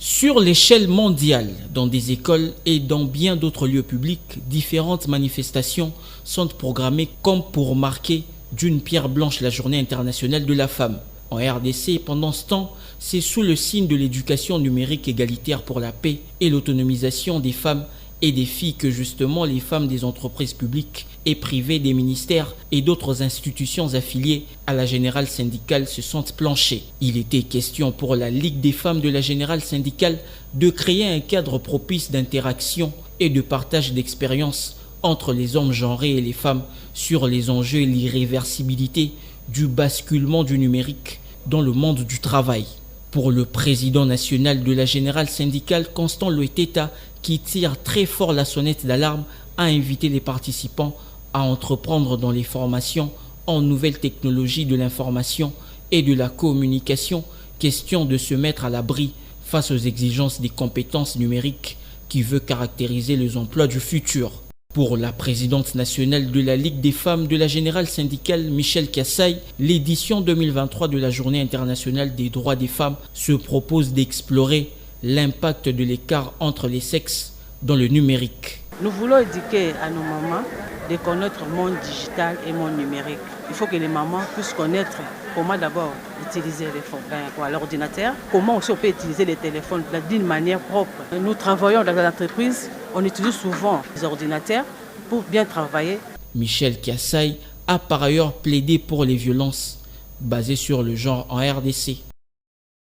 Sur l'échelle mondiale, dans des écoles et dans bien d'autres lieux publics, différentes manifestations sont programmées comme pour marquer d'une pierre blanche la Journée internationale de la femme. En RDC, pendant ce temps, c'est sous le signe de l'éducation numérique égalitaire pour la paix et l'autonomisation des femmes et des filles que justement les femmes des entreprises publiques et privées, des ministères et d'autres institutions affiliées à la Générale syndicale se sont planchées. Il était question pour la Ligue des femmes de la Générale syndicale de créer un cadre propice d'interaction et de partage d'expériences entre les hommes genrés et les femmes sur les enjeux et l'irréversibilité du basculement du numérique dans le monde du travail. Pour le président national de la Générale syndicale, Constant Loeteta, qui tire très fort la sonnette d'alarme, a invité les participants à entreprendre dans les formations en nouvelles technologies de l'information et de la communication, question de se mettre à l'abri face aux exigences des compétences numériques qui veut caractériser les emplois du futur. Pour la présidente nationale de la Ligue des femmes de la Générale syndicale, Michel Kassaï, l'édition 2023 de la Journée internationale des droits des femmes se propose d'explorer l'impact de l'écart entre les sexes dans le numérique. Nous voulons éduquer à nos mamans de connaître le monde digital et le monde numérique. Il faut que les mamans puissent connaître comment d'abord utiliser l'ordinateur, comment aussi on peut utiliser les téléphones d'une manière propre. Nous travaillons dans l'entreprise, on utilise souvent les ordinateurs pour bien travailler. Michel Kassaï a par ailleurs plaidé pour les violences basées sur le genre en RDC.